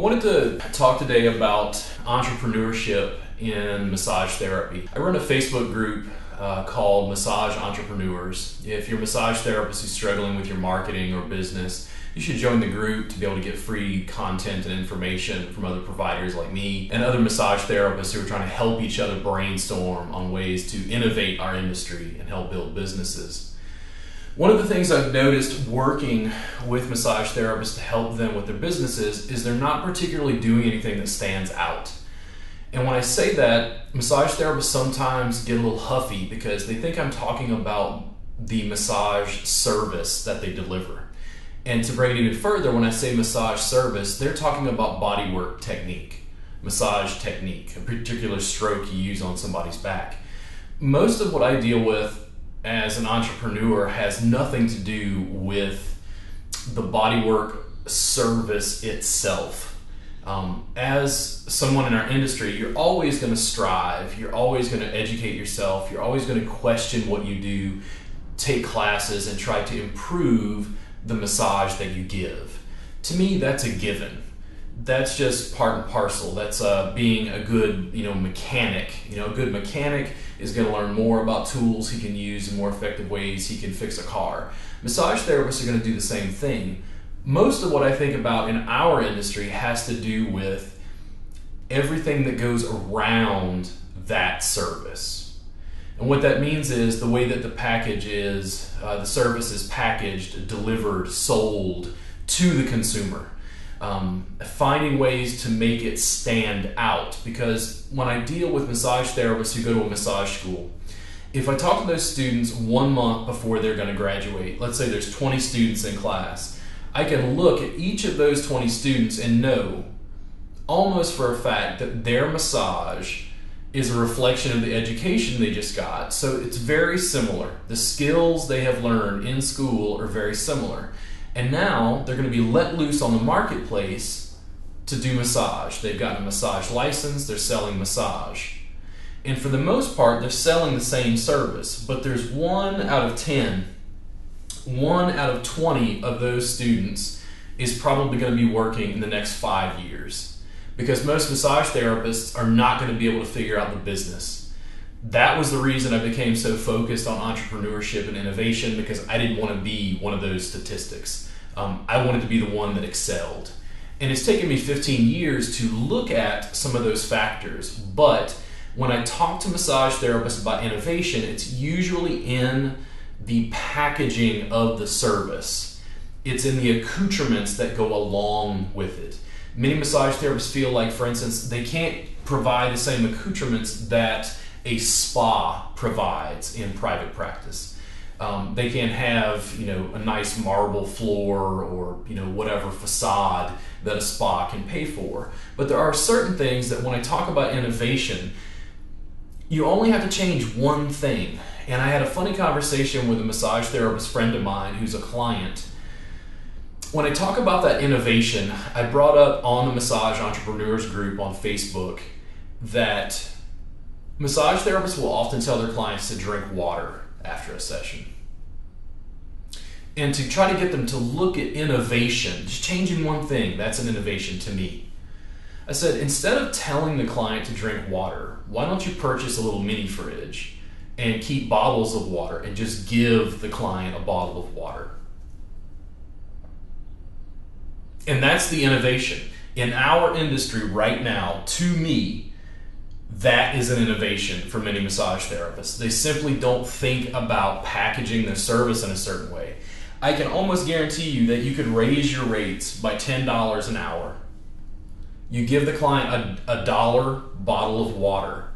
wanted to talk today about entrepreneurship in massage therapy. I run a Facebook group called Massage Entrepreneurs. If you're a massage therapist who's struggling with your marketing or business, you should join the group to be able to get free content and information from other providers like me and other massage therapists who are trying to help each other brainstorm on ways to innovate our industry and help build businesses. One of the things I've noticed working with massage therapists to help them with their businesses is they're not particularly doing anything that stands out. And when I say that, massage therapists sometimes get a little huffy because they think I'm talking about the massage service that they deliver. And to bring it even further, when I say massage service, they're talking about bodywork technique, massage technique, a particular stroke you use on somebody's back. Most of what I deal with as an entrepreneur has nothing to do with the bodywork service itself. As someone in our industry, you're always going to strive, you're always going to educate yourself, you're always going to question what you do, take classes, and try to improve the massage that you give. To me, that's a given. That's just part and parcel. That's being a good, mechanic. A good mechanic is going to learn more about tools he can use in more effective ways he can fix a car. Massage therapists are going to do the same thing. Most of what I think about in our industry has to do with everything that goes around that service. And what that means is the way that the package is, the service is packaged, delivered, sold to the consumer. Finding ways to make it stand out, because when I deal with massage therapists who go to a massage school, if I talk to those students 1 month before they're going to graduate, let's say there's 20 students in class, I can look at each of those 20 students and know almost for a fact that their massage is a reflection of the education they just got. So it's very similar. The skills they have learned in school are very similar. And now they're going to be let loose on the marketplace to do massage. They've got a massage license, they're selling massage. And for the most part, they're selling the same service, but there's 1 out of 10, 1 out of 20 of those students is probably going to be working in the next 5 years, because most massage therapists are not going to be able to figure out the business. That was the reason I became so focused on entrepreneurship and innovation, because I didn't want to be one of those statistics. I wanted to be the one that excelled. And it's taken me 15 years to look at some of those factors. But when I talk to massage therapists about innovation, it's usually in the packaging of the service. It's in the accoutrements that go along with it. Many massage therapists feel like, for instance, they can't provide the same accoutrements that a spa provides in private practice. They can't have, a nice marble floor or, whatever facade that a spa can pay for. But there are certain things that when I talk about innovation, you only have to change one thing. And I had a funny conversation with a massage therapist friend of mine who's a client. When I talk about that innovation, I brought up on the Massage Entrepreneurs group on Facebook that massage therapists will often tell their clients to drink water after a session. And to try to get them to look at innovation, just changing one thing, that's an innovation to me. I said, instead of telling the client to drink water, why don't you purchase a little mini fridge and keep bottles of water and just give the client a bottle of water? And that's the innovation. In our industry right now, to me, that is an innovation for many massage therapists. They simply don't think about packaging their service in a certain way. I can almost guarantee you that you could raise your rates by $10 an hour. You give the client a $1 bottle of water,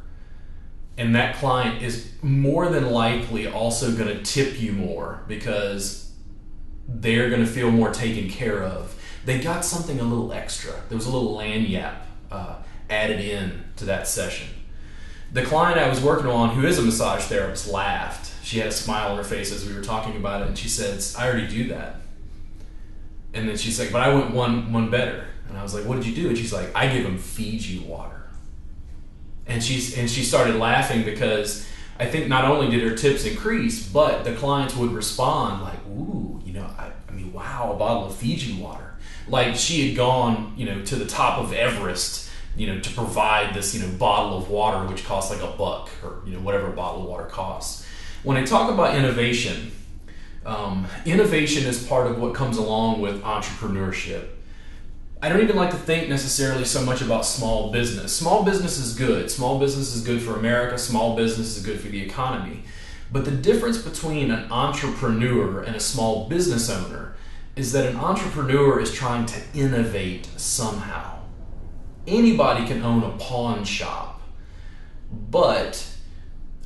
and that client is more than likely also going to tip you more because they're going to feel more taken care of. They got something a little extra. There was a little lanyard added in to that session. The client I was working on, who is a massage therapist, laughed. She had a smile on her face as we were talking about it, and she said, I already do that. And then she's like, but I went one better. And I was like, what did you do? And she's like, I give them Fiji water. And she started laughing because I think not only did her tips increase, but the clients would respond like, ooh, I mean, wow, a bottle bottle of Fiji water. Like she had gone, to the top of Everest, to provide this, bottle of water, which costs like $1 or, whatever a bottle of water costs. When I talk about innovation, innovation is part of what comes along with entrepreneurship. I don't even like to think necessarily so much about small business. Small business is good. Small business is good for America. Small business is good for the economy. But the difference between an entrepreneur and a small business owner is that an entrepreneur is trying to innovate somehow. Anybody can own a pawn shop, but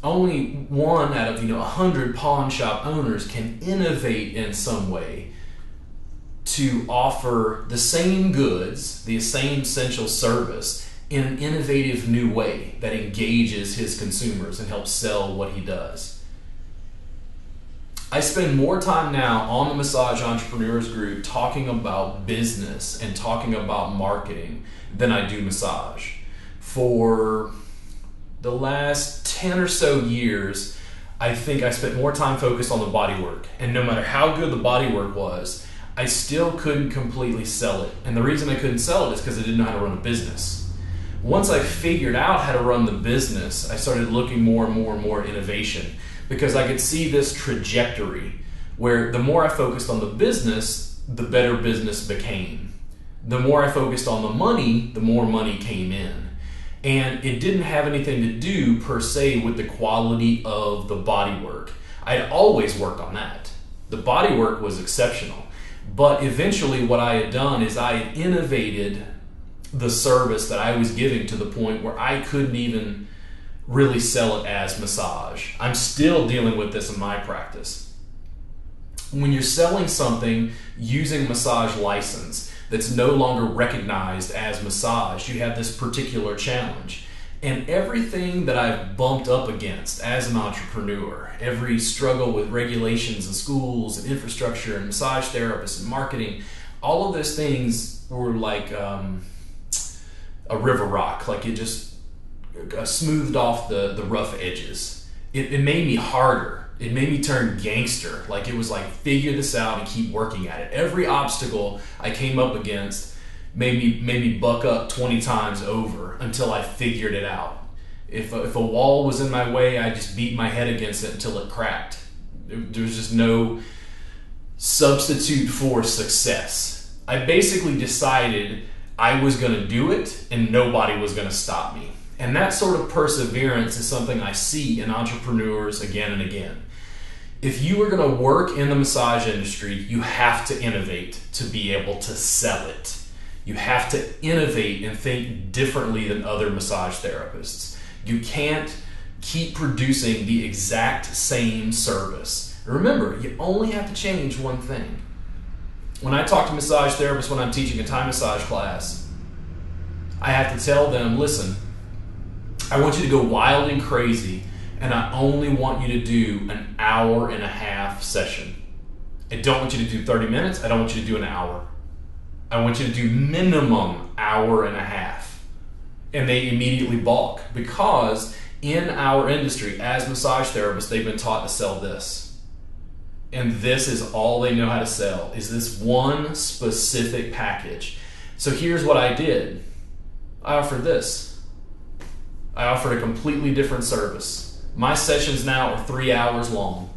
only one out of 100 pawn shop owners can innovate in some way to offer the same goods, the same essential service in an innovative new way that engages his consumers and helps sell what he does. I spend more time now on the Massage Entrepreneurs Group talking about business and talking about marketing than I do massage. For the last 10 or so years, I think I spent more time focused on the bodywork. And no matter how good the bodywork was, I still couldn't completely sell it. And the reason I couldn't sell it is because I didn't know how to run a business. Once I figured out how to run the business, I started looking more and more at innovation, because I could see this trajectory where the more I focused on the business, the better business became. The more I focused on the money, the more money came in. And it didn't have anything to do per se with the quality of the bodywork. I had always worked on that. The bodywork was exceptional. But eventually what I had done is I had innovated the service that I was giving to the point where I couldn't even really sell it as massage. I'm still dealing with this in my practice. When you're selling something using massage license that's no longer recognized as massage, you have this particular challenge. And everything that I've bumped up against as an entrepreneur, every struggle with regulations and schools and infrastructure and massage therapists and marketing, all of those things were like a river rock. Like it just smoothed off the rough edges. It made me harder. It made me turn gangster. Like it was like, figure this out and keep working at it. Every obstacle I came up against made me buck up 20 times over until I figured it out. If a wall was in my way, I just beat my head against it until it cracked. There was just no substitute for success. I basically decided I was going to do it and nobody was going to stop me. And that sort of perseverance is something I see in entrepreneurs again and again. If you are going to work in the massage industry, you have to innovate to be able to sell it. You have to innovate and think differently than other massage therapists. You can't keep producing the exact same service. Remember, you only have to change one thing. When I talk to massage therapists when I'm teaching a Thai massage class, I have to tell them, listen, I want you to go wild and crazy, and I only want you to do an 1.5 hour session. I don't want you to do 30 minutes. I don't want you to do an hour. I want you to do minimum 1.5 hours. And they immediately balk, because in our industry as massage therapists, they've been taught to sell this. And this is all they know how to sell, is this one specific package. So here's what I did. I offered this. I offered a completely different service. My sessions now are 3 hours long.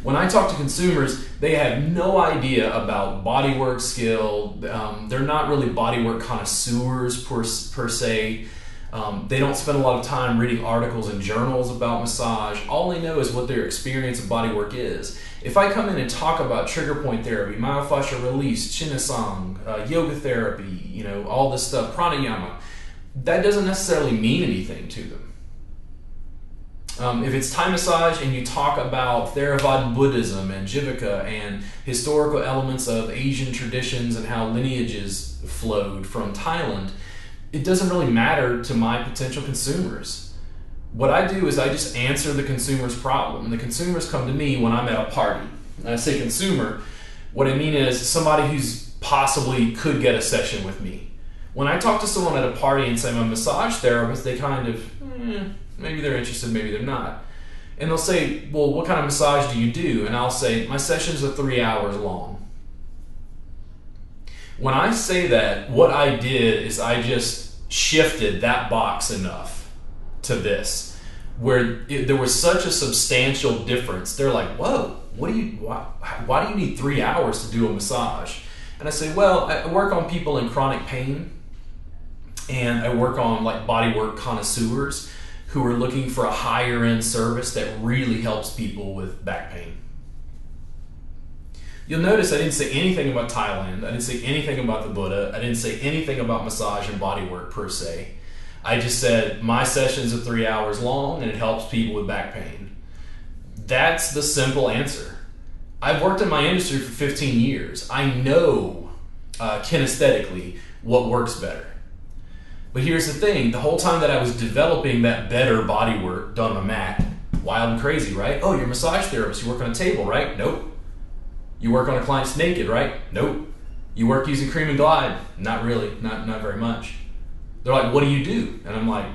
When I talk to consumers, they have no idea about bodywork skill. They're not really bodywork connoisseurs per se. They don't spend a lot of time reading articles and journals about massage. All they know is what their experience of bodywork is. If I come in and talk about trigger point therapy, myofascial release, Chinasang, yoga therapy, all this stuff, pranayama, that doesn't necessarily mean anything to them. If it's Thai massage and you talk about Theravada Buddhism and Jivaka and historical elements of Asian traditions and how lineages flowed from Thailand, it doesn't really matter to my potential consumers. What I do is I just answer the consumer's problem. And the consumers come to me when I'm at a party. And I say consumer, what I mean is somebody who's possibly could get a session with me. When I talk to someone at a party and say I'm a massage therapist, they kind of, maybe they're interested, maybe they're not. And they'll say, well, what kind of massage do you do? And I'll say, my sessions are 3 hours long. When I say that, what I did is I just shifted that box enough to this, where there was such a substantial difference. They're like, whoa, why do you need 3 hours to do a massage? And I say, well, I work on people in chronic pain, and I work on like bodywork connoisseurs who are looking for a higher end service that really helps people with back pain. You'll notice I didn't say anything about Thailand. I didn't say anything about the Buddha. I didn't say anything about massage and bodywork per se. I just said my sessions are 3 hours long and it helps people with back pain. That's the simple answer. I've worked in my industry for 15 years. I know kinesthetically what works better. But here's the thing, the whole time that I was developing that better body work done on a mat, wild and crazy, right? Oh, you're a massage therapist, you work on a table, right? Nope. You work on a client's naked, right? Nope. You work using Cream and Glide? Not really, not very much. They're like, what do you do? And I'm like,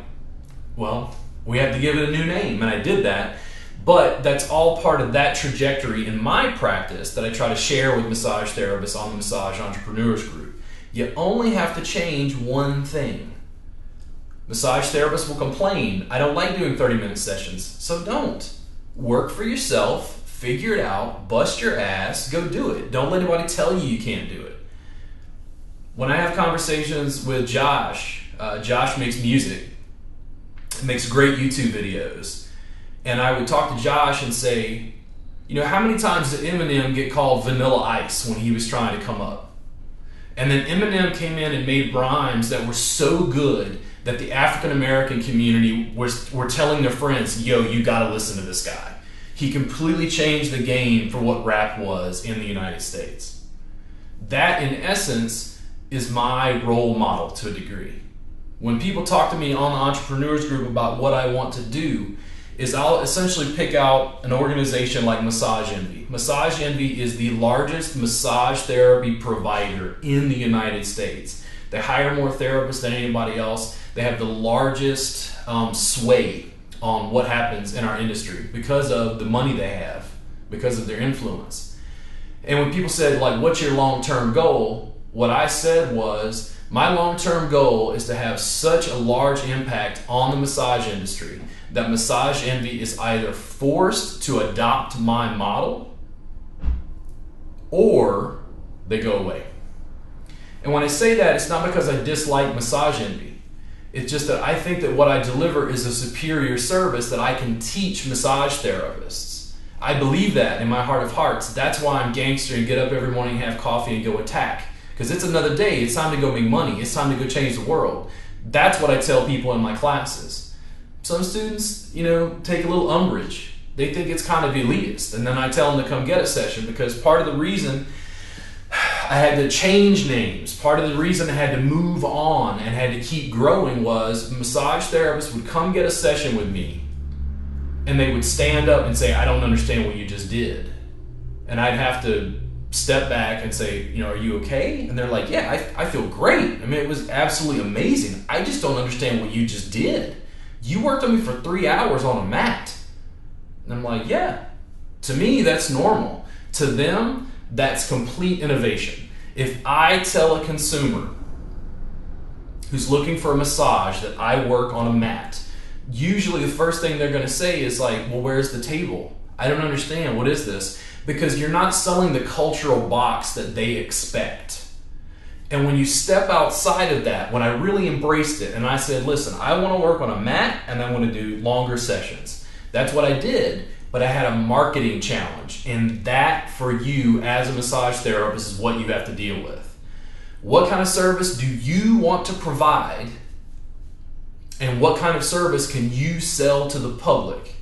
well, we have to give it a new name, and I did that. But that's all part of that trajectory in my practice that I try to share with massage therapists on the Massage Entrepreneurs Group. You only have to change one thing. Massage therapists will complain, I don't like doing 30-minute sessions. So don't. Work for yourself, figure it out, bust your ass, go do it. Don't let anybody tell you can't do it. When I have conversations with Josh, Josh makes music, makes great YouTube videos. And I would talk to Josh and say, you know, how many times did Eminem get called Vanilla Ice when he was trying to come up? And then Eminem came in and made rhymes that were so good that the African American community were telling their friends, yo, you gotta listen to this guy. He completely changed the game for what rap was in the United States. That, in essence, is my role model to a degree. When people talk to me on the Entrepreneurs Group about what I want to do, is I'll essentially pick out an organization like Massage Envy. Massage Envy is the largest massage therapy provider in the United States. They hire more therapists than anybody else. They have the largest sway on what happens in our industry because of the money they have, because of their influence. And when people said, like, what's your long-term goal? What I said was, my long-term goal is to have such a large impact on the massage industry that Massage Envy is either forced to adopt my model or they go away. And when I say that, it's not because I dislike Massage Envy. It's just that I think that what I deliver is a superior service that I can teach massage therapists. I believe that in my heart of hearts. That's why I'm gangster and get up every morning, have coffee, and go attack. Because it's another day. It's time to go make money. It's time to go change the world. That's what I tell people in my classes. Some students, you know, take a little umbrage. They think it's kind of elitist. And then I tell them to come get a session because part of the reason I had to change names, part of the reason I had to move on and had to keep growing was massage therapists would come get a session with me and they would stand up and say, I don't understand what you just did. And I'd have to step back and say, you know, are you okay? And they're like, yeah, I feel great. I mean, it was absolutely amazing. I just don't understand what you just did. You worked on me for 3 hours on a mat. And I'm like, yeah, to me, that's normal. To them, that's complete innovation. If I tell a consumer who's looking for a massage that I work on a mat, usually the first thing they're going to say is like, well, where's the table? I don't understand. What is this? Because you're not selling the cultural box that they expect. And when you step outside of that, when I really embraced it and I said, listen, I want to work on a mat and I want to do longer sessions. That's what I did, but I had a marketing challenge. And that for you as a massage therapist is what you have to deal with. What kind of service do you want to provide? And what kind of service can you sell to the public?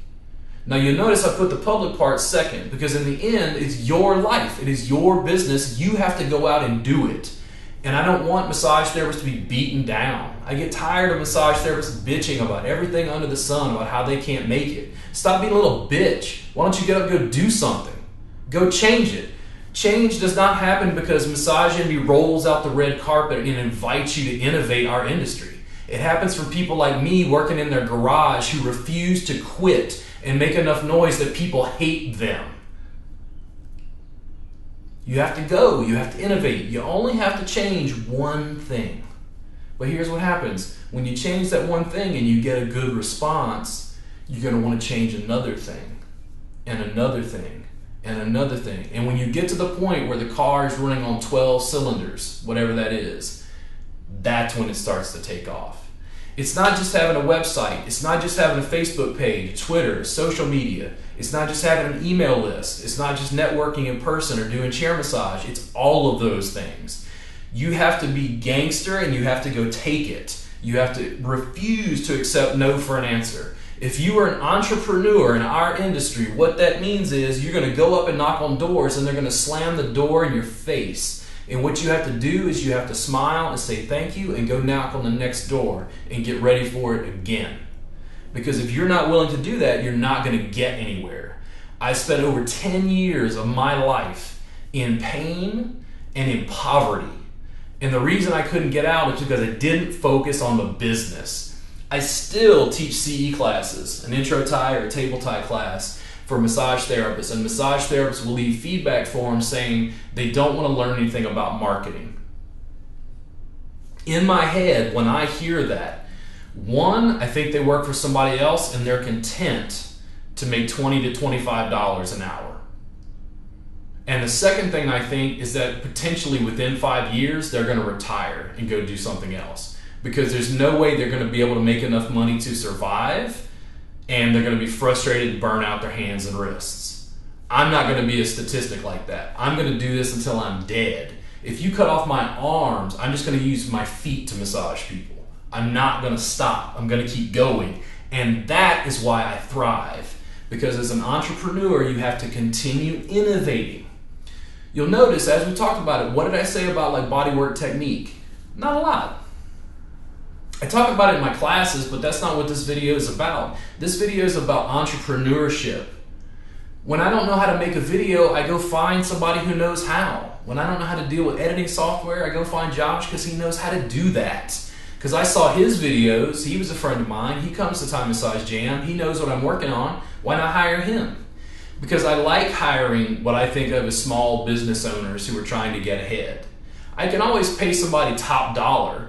Now you'll notice I put the public part second because in the end, it's your life. It is your business. You have to go out and do it. And I don't want massage therapists to be beaten down. I get tired of massage therapists bitching about everything under the sun, about how they can't make it. Stop being a little bitch. Why don't you get up and go do something? Go change it. Change does not happen because Massage Envy rolls out the red carpet and invites you to innovate our industry. It happens from people like me working in their garage who refuse to quit and make enough noise that people hate them. You have to go. You have to innovate. You only have to change one thing. But here's what happens. When you change that one thing and you get a good response, you're going to want to change another thing and another thing and another thing. And when you get to the point where the car is running on 12 cylinders, whatever that is, that's when it starts to take off. It's not just having a website. It's not just having a Facebook page, Twitter, social media. It's not just having an email list. It's not just networking in person or doing chair massage. It's all of those things. You have to be gangster and you have to go take it. You have to refuse to accept no for an answer. If you are an entrepreneur in our industry, what that means is you're going to go up and knock on doors and they're going to slam the door in your face. And what you have to do is you have to smile and say thank you and go knock on the next door and get ready for it again. Because if you're not willing to do that, you're not going to get anywhere. I spent over 10 years of my life in pain and in poverty. And the reason I couldn't get out is because I didn't focus on the business. I still teach CE classes, an intro tie or a table tie class for massage therapists, and massage therapists will leave feedback forms saying they don't want to learn anything about marketing. In my head, when I hear that, one, I think they work for somebody else and they're content to make $20 to $25 an hour. And the second thing I think is that potentially within 5 years, they're going to retire and go do something else. Because there's no way they're going to be able to make enough money to survive, and they're going to be frustrated and burn out their hands and wrists. I'm not going to be a statistic like that. I'm going to do this until I'm dead. If you cut off my arms, I'm just going to use my feet to massage people. I'm not going to stop. I'm going to keep going. And that is why I thrive. Because as an entrepreneur, you have to continue innovating. You'll notice, as we talked about it, what did I say about like bodywork technique? Not a lot. I talk about it in my classes, but that's not what this video is about. This video is about entrepreneurship. When I don't know how to make a video, I go find somebody who knows how. When I don't know how to deal with editing software, I go find Josh because he knows how to do that. Because I saw his videos, he was a friend of mine, he comes to Thai Massage Jam, he knows what I'm working on, why not hire him? Because I like hiring what I think of as small business owners who are trying to get ahead. I can always pay somebody top dollar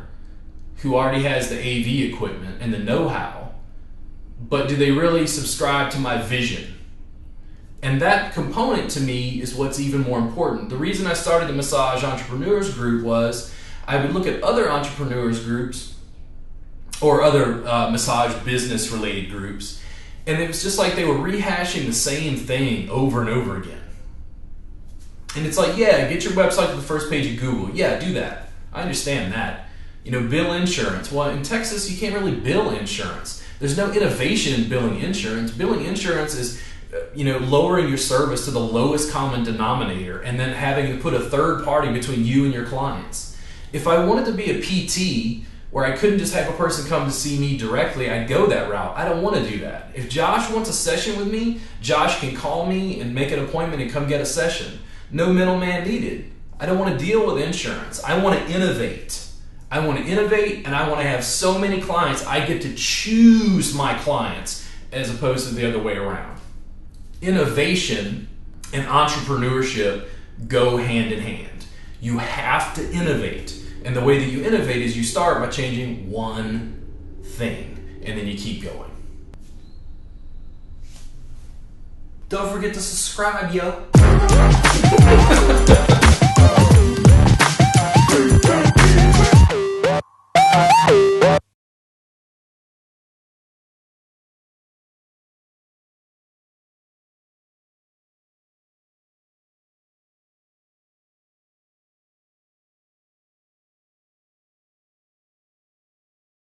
who already has the AV equipment and the know-how, but do they really subscribe to my vision? And that component to me is what's even more important. The reason I started the Massage Entrepreneurs Group was I would look at other entrepreneurs groups or other massage business related groups, and it was just like they were rehashing the same thing over and over again. And it's like, yeah, get your website to the first page of Google. Yeah, do that. I understand that. You know, bill insurance. Well, in Texas, you can't really bill insurance. There's no innovation in billing insurance. Billing insurance is, lowering your service to the lowest common denominator and then having to put a third party between you and your clients. If I wanted to be a PT where I couldn't just have a person come to see me directly, I'd go that route. I don't want to do that. If Josh wants a session with me, Josh can call me and make an appointment and come get a session. No middleman needed. I don't want to deal with insurance. I want to innovate. I want to innovate, and I want to have so many clients, I get to choose my clients as opposed to the other way around. Innovation and entrepreneurship go hand in hand. You have to innovate, and the way that you innovate is you start by changing one thing, and then you keep going. Don't forget to subscribe, yo.